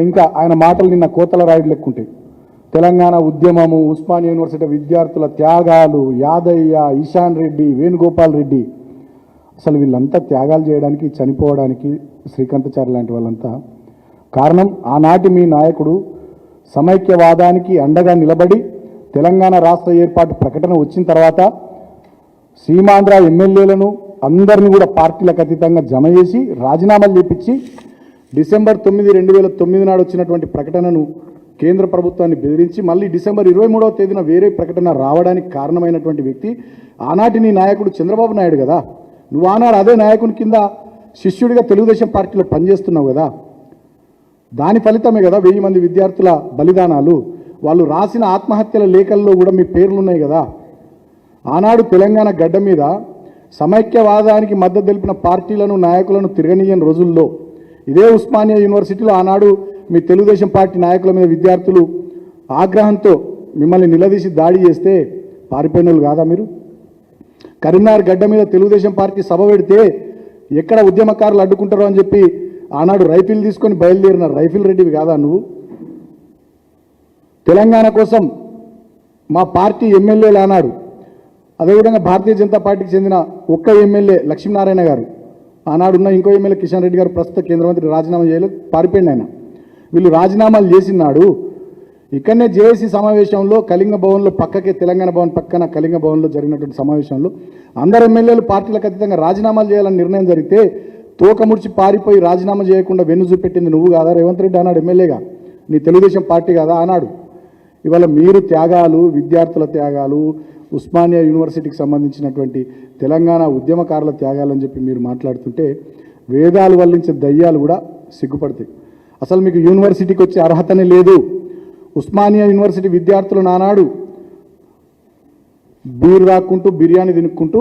ఇంకా ఆయన మాటలు నిన్న కోతల రాయుడు లెక్కుంటాయి. తెలంగాణ ఉద్యమము, ఉస్మానియా యూనివర్సిటీ విద్యార్థుల త్యాగాలు, యాదయ్య, ఇషాన్ రెడ్డి, వేణుగోపాల్ రెడ్డి, అసలు వీళ్ళంతా త్యాగాలు చేయడానికి, చనిపోవడానికి శ్రీకాంతాచారి లాంటి వాళ్ళంతా కారణం. ఆనాటి మీ నాయకుడు సమైక్యవాదానికి అండగా నిలబడి తెలంగాణ రాష్ట్ర ఏర్పాటు ప్రకటన వచ్చిన తర్వాత సీమాంధ్ర ఎమ్మెల్యేలను అందరినీ కూడా పార్టీలకు అతీతంగా జమ చేసి రాజీనామాలు చేపించి డిసెంబర్ 9, 2009 నాడు వచ్చినటువంటి ప్రకటనను కేంద్ర ప్రభుత్వాన్ని బెదిరించి మళ్ళీ డిసెంబర్ 23వ తేదీన వేరే ప్రకటన రావడానికి కారణమైనటువంటి వ్యక్తి ఆనాటి నీ నాయకుడు చంద్రబాబు నాయుడు కదా. నువ్వు ఆనాడు అదే నాయకుని కింద శిష్యుడిగా తెలుగుదేశం పార్టీలో పనిచేస్తున్నావు కదా. దాని ఫలితమే కదా 1000 మంది విద్యార్థుల బలిదానాలు. వాళ్ళు రాసిన ఆత్మహత్యల లేఖల్లో కూడా మీ పేర్లు ఉన్నాయి కదా. ఆనాడు తెలంగాణ గడ్డ మీద సమైక్యవాదానికి మద్దతు తెలిపిన పార్టీలను, నాయకులను తిరగనీయని రోజుల్లో ఇదే ఉస్మానియా యూనివర్సిటీలో ఆనాడు మీ తెలుగుదేశం పార్టీ నాయకుల మీద విద్యార్థులు ఆగ్రహంతో మిమ్మల్ని నిలదీసి దాడి చేస్తే పారిపోయిన వాళ్ళు కాదా మీరు? కరీంనగర్ గడ్డ మీద తెలుగుదేశం పార్టీ సభ పెడితే ఎక్కడ ఉద్యమకారులు అడ్డుకుంటారో అని చెప్పి ఆనాడు రైఫిల్ తీసుకొని బయలుదేరిన రైఫిల్ రెడ్డివి కాదా నువ్వు? తెలంగాణ కోసం మా పార్టీ ఎమ్మెల్యేలు ఆనాడు, అదేవిధంగా భారతీయ జనతా పార్టీకి చెందిన ఒక్క ఎమ్మెల్యే లక్ష్మీనారాయణ గారు, ఆనాడున్న ఇంకో ఎమ్మెల్యే కిషన్ రెడ్డి గారు ప్రస్తుత కేంద్ర మంత్రి రాజీనామా చేయలేదు, పారిపోయింది ఆయన. వీళ్ళు రాజీనామాలు చేసినాడు ఇక్కడనే జేఏసీ సమావేశంలో కళింగ భవన్లో పక్కకే, తెలంగాణ భవన్ పక్కన కళింగ భవన్లో జరిగినటువంటి సమావేశంలో అందరు ఎమ్మెల్యేలు పార్టీలకు అతీతంగా రాజీనామాలు చేయాలని నిర్ణయం జరిగితే తోకముడిచి పారిపోయి రాజీనామా చేయకుండా వెన్ను చూపెట్టింది నువ్వు కాదా? రేవంత్ రెడ్డి ఆనాడు ఎమ్మెల్యేగా, నీ తెలుగుదేశం పార్టీ కాదా ఆనాడు? ఇవాళ మీరు త్యాగాలు, విద్యార్థుల త్యాగాలు, ఉస్మానియా యూనివర్సిటీకి సంబంధించినటువంటి తెలంగాణ ఉద్యమకారుల త్యాగాలని చెప్పి మీరు మాట్లాడుతుంటే వేదాలు వల్లించే దయ్యాలు కూడా సిగ్గుపడతాయి. అసలు మీకు యూనివర్సిటీకి వచ్చే అర్హతనే లేదు. ఉస్మానియా యూనివర్సిటీ విద్యార్థులు నానాడు బీరు రాక్కుంటూ, బిర్యానీ తినుక్కుంటూ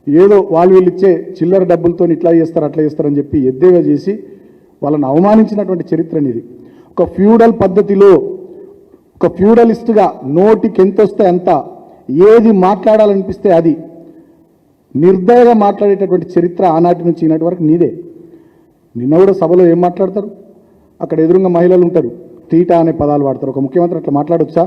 ఏదో వాళ్ళు వీళ్ళు ఇచ్చే చిల్లర డబ్బులతో ఇట్లా చేస్తారు, అట్లా చేస్తారని చెప్పి ఎద్దేవా చేసి వాళ్ళని అవమానించినటువంటి చరిత్ర ఇది. ఒక ఫ్యూడల్ పద్ధతిలో, ఒక ఫ్యూడలిస్ట్గా నోటికి ఎంత వస్తే అంత, ఏది మాట్లాడాలనిపిస్తే అది నిర్దయగా మాట్లాడేటటువంటి చరిత్ర ఆనాటి నుంచి ఈనాటి వరకు నీదే. నిన్న కూడా సభలో ఏం మాట్లాడతారు? అక్కడ ఎదురుగా మహిళలు ఉంటారు, తీట అనే పదాలు వాడతారు. ఒక ముఖ్యమంత్రి అట్లా మాట్లాడొచ్చా?